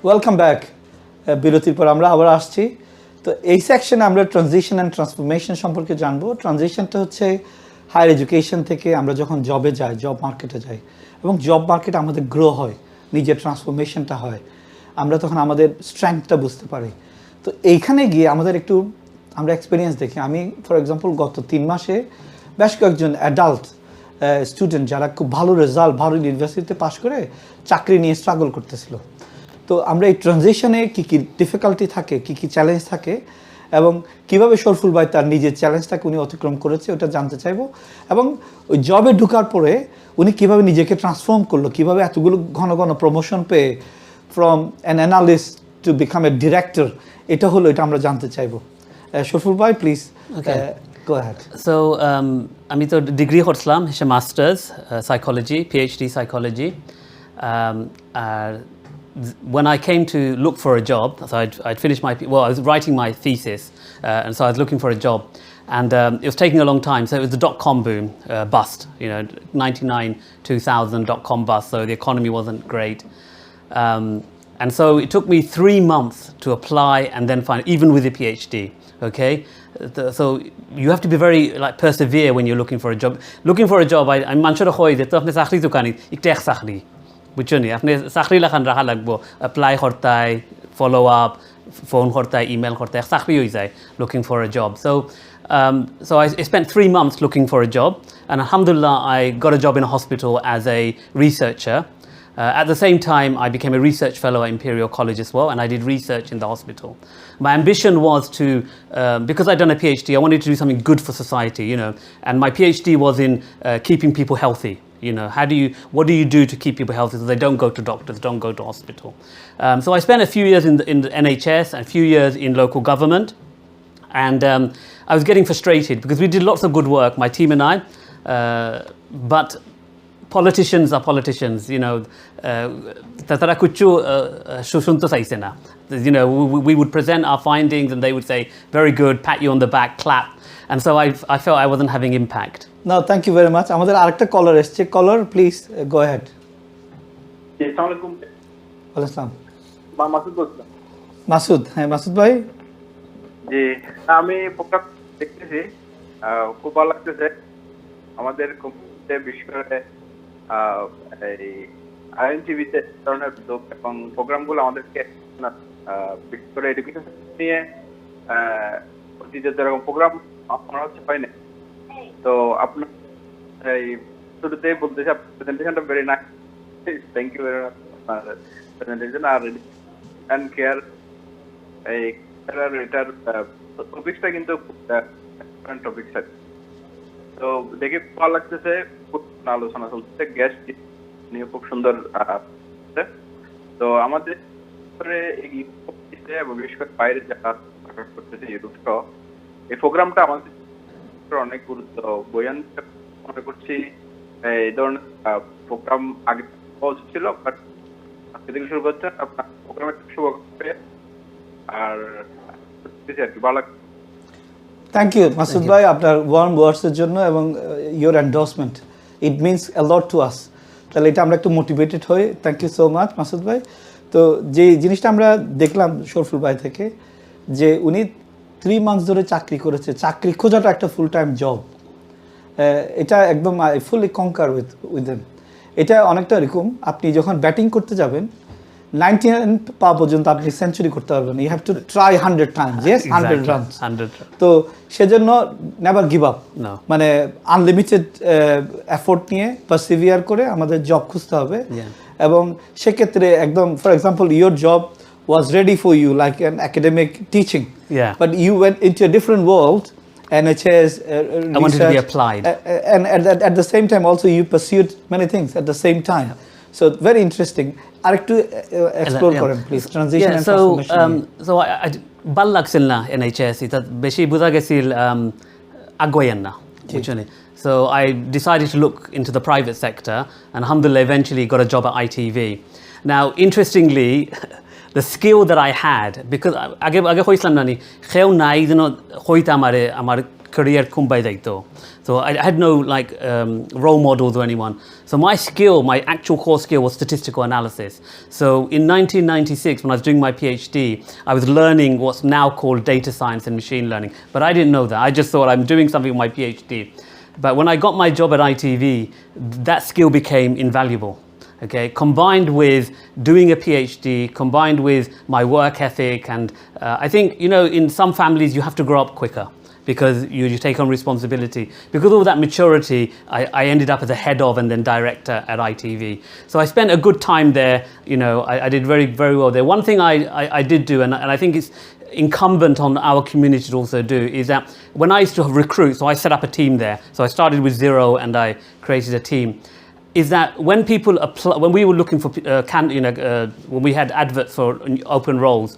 Welcome back. বিরতির পর আমরা আবার আসছি। তো এই সেকশনে আমরা ট্রানজিশন অ্যান্ড ট্রান্সফরমেশন সম্পর্কে জানবো। ট্রানজিশনটা হচ্ছে হায়ার এডুকেশন থেকে আমরা যখন জবে যাই, জব মার্কেটে যাই এবং জব মার্কেটে আমাদের গ্রো হয়, নিজের ট্রান্সফরমেশনটা হয়, আমরা তখন আমাদের স্ট্রেংথটা বুঝতে পারি। তো এইখানে গিয়ে আমাদের একটু আমরা এক্সপিরিয়েন্স দেখি। আমি ফর এক্সাম্পল গত 3 মাসে বেশ কয়েকজন অ্যাডাল্ট স্টুডেন্ট যারা খুব ভালো রেজাল্ট, ভালো ইউনিভার্সিটিতে পাশ করে চাকরি নিয়ে স্ট্রাগল করতেছিল। তো আমরা এই ট্রানজিশনে কী কী ডিফিকাল্টি থাকে, কী কী চ্যালেঞ্জ থাকে এবং কীভাবে শরফুল ভাই তার নিজের চ্যালেঞ্জটাকে উনি অতিক্রম করেছে ওটা জানতে চাইবো। এবং ওই জবে ঢোকার পরে উনি কীভাবে নিজেকে ট্রান্সফর্ম করলো, কীভাবে এতগুলো ঘন ঘন প্রমোশন পেয়ে from an analyst to become a director, এটা আমরা জানতে চাইবো। শরফুল ভাই প্লিজ go ahead. So আমি তো ডিগ্রি করছিলাম, হিসে masters psychology, PhD psychology. When I came to look for a job, so I'd finished I was writing my thesis, and so I was looking for a job, and it was taking a long time. So it was the dot-com boom, bust, 99, 2000 dot-com bust. So the economy wasn't great, and so it took me 3 months to apply and then find, even with a PhD. Okay, so you have to be very persevere when you're looking for a job. Looking for a job, I'm sure hoy that আপনি চাকরি তো কানি একটা চাকরি বুঝছেন আপনি চাকরি লেখান রাখা লাগবো, অ্যাপ্লাই করতাই, ফলো আপ, ফোন করতাই, ইমেল করতাই, চাকরি হয়ে যায় looking for a job. So I spent 3 months looking for a job, and alhamdulillah I got a job in a hospital as a researcher. At the same time, I became a research fellow at Imperial College as well, and I did research in the hospital. My ambition was to, because I'd done a PhD, I wanted to do something good for society, and my PhD was in keeping people healthy. What do you do to keep people healthy so they don't go to doctors, don't go to hospital? So I spent a few years in the NHS and a few years in local government, and I was getting frustrated because we did lots of good work, my team and I, but politicians are politicians, তারা কিছু শুনতে চাইছে না। We would present our findings and they would say, very good, pat you on the back, clap. And so I felt I wasn't having impact. No, thank you very much. আমাদের আরেকটা কলার এসেছে। কলার please go ahead. আসসালামু আলাইকুম। ওয়ালাইকুম আসসালাম। মাসুদ বলছিলাম। মাসুদ, হ্যাঁ মাসুদ ভাই। জি, আমি প্রোগ্রাম দেখতেছি, খুব ভালো লাগতেছে। আমাদের কোম্পানিতে বিশেষ করে এই আইএনটিভিতে ধরনের উদ্যোগ এবং প্রোগ্রামগুলো আমাদেরকে বিশেষ করে এডুকেশন নিয়ে যেরকম প্রোগ্রাম আপনার হচ্ছে হয় না। তো আপনার এই শুরুতেই বলতে চাই প্রেজেন্টেশনটা very nice, thank you very much আপনার প্রেজেন্টেশন। আর অ্যান্ড কেয়ার এই এটার টপিকসটা কিন্তু টপিকস আছে, তো দেখে খুব ভালো লাগতেছে। খুব আলোচনা চলতেছে, গেস্ট নিয়ে খুব সুন্দর। তো আমাদের এবং বিশেষ করে বাইরে যারা করতেছে ইউরোপ সহ এই প্রোগ্রামটা আমাদের অনেক গুরুত্ব বয়ান মনে করছি। এই ধরনের প্রোগ্রাম আগে ছিল, বাট আজকে থেকে শুরু করছেন আপনার প্রোগ্রামের শুভকামনা আর কি ভালো লাগছে। থ্যাংক ইউ মাসুদ ভাই আপনার ওয়ার্ম ওয়ার্ডসের জন্য এবং your endorsement, it means a lot to us. তাহলে এটা আমরা একটু মোটিভেটেড হই। Thank you so much Masud ভাই। তো যে জিনিসটা আমরা দেখলাম শরফুল ভাই থেকে, যে উনি 3 মান্থস ধরে চাকরি করেছে, চাকরি খোঁজাটা একটা ফুল টাইম জব, এটা একদম I fully concur with them. এটা অনেকটা এরকম, আপনি যখন ব্যাটিং করতে যাবেন 99 পা পর্যন্ত আপনি সেঞ্চুরি করতে পারবেন, you have to try 100 times, yes 100 runs. তো সেজন্য নেভার গিভ আপ, মানে আনলিমিটেড এফোর্ট নিয়ে পারসিভিয়ার করে আমাদের জব খুঁজতে হবে। এবং সেক্ষেত্রে একদম for example your job was ready for you like an academic teaching, but you went into a different world, NHS I wanted to be applied, and at the same time also you pursued many things at the same time, so very interesting. Arektu explore koren please transition and transformation. So I ভাল লাগছিল না NHS, এটা বেশি বোঝা গেছিল আগুয়ান না বুঝছেন। So I decided to look into the private sector, and alhamdulillah eventually got a job at ITV. Now interestingly the skill that I had, because আগে হইছিলাম না নি খেউ নাই যেন হইতে আমার career kumbai daito. So I had no like role models or anyone. So my skill, my actual core skill was statistical analysis. So in 1996, when I was doing my PhD, I was learning what's now called data science and machine learning. But I didn't know that. I just thought I'm doing something with my PhD. But when I got my job at ITV, that skill became invaluable. Okay, combined with doing a PhD, combined with my work ethic, and I think, you know, in some families you have to grow up quicker because you take on responsibility. Because of all that maturity, I ended up as a head of and then director at ITV. So I spent a good time there. You know, I did very, very well there. One thing I did do, and I think it's incumbent on our community to also do, is that when I used to recruit, so I set up a team there. So I started with 0 and I created a team. Is that when people apply, when we were looking for, when we had adverts for open roles,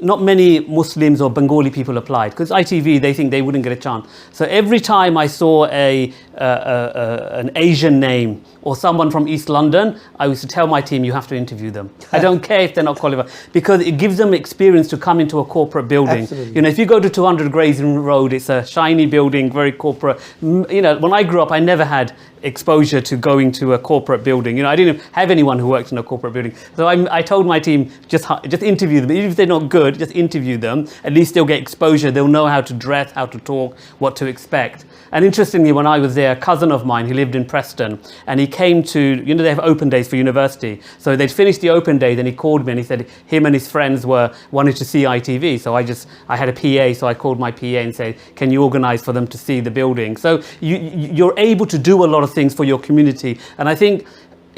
not many Muslims or Bengali people applied because ITV, they think they wouldn't get a chance. So every time I saw an Asian name or someone from East London, I used to tell my team, you have to interview them. I don't care if they're not qualified, because it gives them experience to come into a corporate building. Absolutely. You know, if you go to 200 Grayson Road, it's a shiny building, very corporate. You know, when I grew up, I never had exposure to going to a corporate building. You know, I didn't have anyone who worked in a corporate building. So I told my team, just interview them. Even if they're not good, just interview them. At least they'll get exposure. They'll know how to dress, how to talk, what to expect. And interestingly, when I was there, a cousin of mine, he lived in Preston, and he came to, you know, they have open days for university. So they'd finished the open day, then he called me and he said him and his friends wanted to see ITV. So I had a PA, so I called my PA and said, can you organize for them to see the building? So you're able to do a lot of things for your community. And I think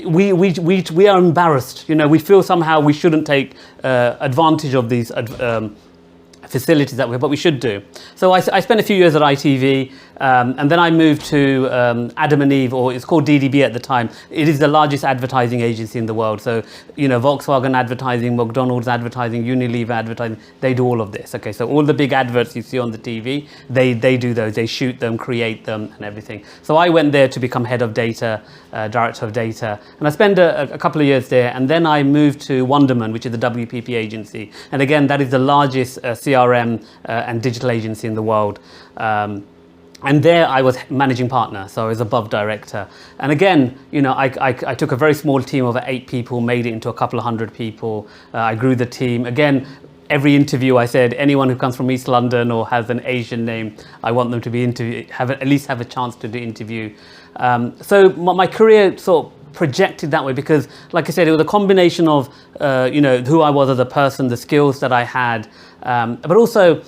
we are embarrassed. You know, we feel somehow we shouldn't take advantage of these facilities that we have, but we should do. So I spent a few years at ITV, and then I moved to Adam and Eve, or it's called DDB at the time. It is the largest advertising agency in the world. So, you know, Volkswagen advertising, McDonald's advertising, Unilever advertising, they do all of this. Okay, so all the big adverts you see on the TV, they do those. They shoot them, create them, and everything. So I went there to become head of data, director of data, and I spent a couple of years there, and then I moved to Wonderman, which is the WPP agency. And again, that is the largest CRM and digital agency in the world. And there I was managing partner, so I was above director. And again, you know, I took a very small team of 8 people, made it into a couple of hundred people. I grew the team. Again, every interview I said, anyone who comes from East London or has an Asian name, I want them to be at least have a chance to do interview. So my career sort of projected that way because, like I said, it was a combination of, you know, who I was as a person, the skills that I had, but also,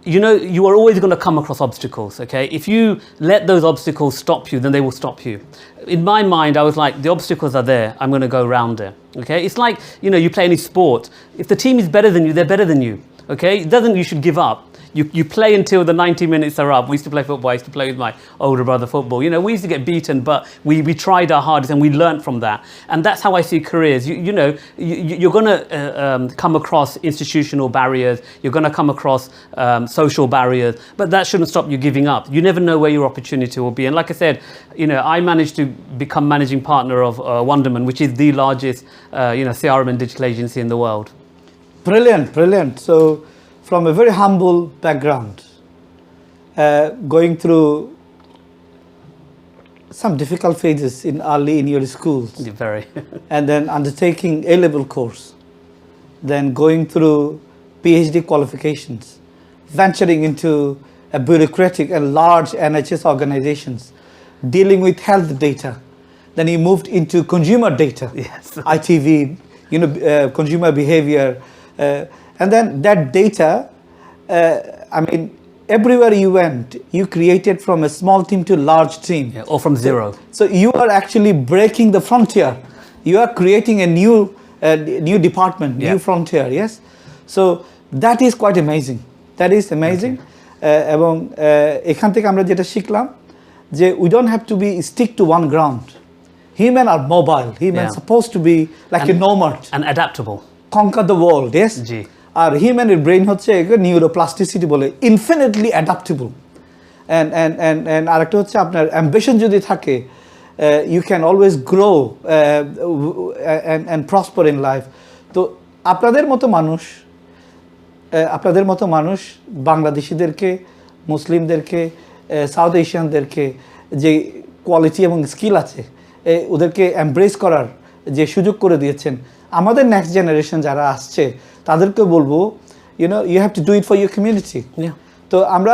you know, you are always going to come across obstacles, okay? If you let those obstacles stop you, then they will stop you. In my mind, I was like, the obstacles are there, I'm going to go around it, okay? It's like, you know, you play any sport. If the team is better than you, they're better than you, okay? It doesn't, you should give up. You play until the 90 minutes are up. We used to play football. I used to play with my older brother football. You know, we used to get beaten, but we tried our hardest and we learned from that. And that's how I see careers. You know, you're going to come across institutional barriers. You're going to come across social barriers, but that shouldn't stop you giving up. You never know where your opportunity will be. And like I said, you know, I managed to become managing partner of Wonderman, which is the largest, you know, CRM and digital agency in the world. Brilliant, brilliant. So, from a very humble background, going through some difficult phases early in your schools, Very. and then undertaking A-level course, then going through PhD qualifications, venturing into a bureaucratic and large NHS organizations, dealing with health data. Then you moved into consumer data, Yes. ITV, you know, consumer behavior. And then that data, I mean, everywhere you went, you created from a small team to a large team. Yeah, or from zero. So you are actually breaking the frontier. You are creating a new department, Yeah. new frontier, yes? So that is quite amazing. That is amazing. এবং এখান থেকে আমরা যেটা শিখলাম যে we don't have to be stick to one ground. Human are mobile. Human supposed to be like a nomad. And adaptable. Conquer the world, yes? জি। আর হিউম্যানের ব্রেন হচ্ছে নিউরোপ্লাস্টিসিটি বলে, ইনফিনিটলি অ্যাডাপ্টেবল। অ্যান্ড আরেকটা হচ্ছে আপনার অ্যাম্বিশন যদি থাকে, you can always grow and prosper in life. তো আপনাদের মতো মানুষ বাংলাদেশিদেরকে মুসলিমদেরকে, সাউথ এশিয়ানদেরকে যে কোয়ালিটি এবং স্কিল আছে ওদেরকে এমব্রেস করার যে সুযোগ করে দিয়েছেন, আমাদের নেক্সট জেনারেশন যারা আসছে তাদেরকে বলবো you have to do it for your community. তো আমরা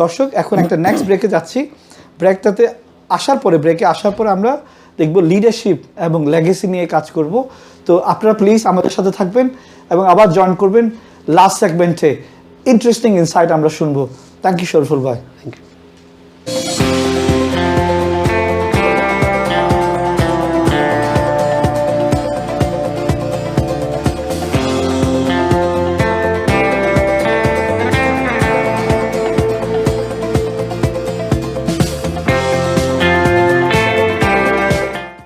দর্শক এখন একটা নেক্সট ব্রেকে যাচ্ছি। ব্রেকে আসার পরে আমরা দেখব লিডারশিপ এবং লেগেসি নিয়ে কাজ করব। তো আপনারা প্লিজ আমাদের সাথে থাকবেন এবং আবার জয়েন করবেন লাস্ট সেগমেন্টে। ইন্টারেস্টিং ইনসাইট আমরা শুনবো। থ্যাংক ইউ শরীফুল ভাই। Thank you.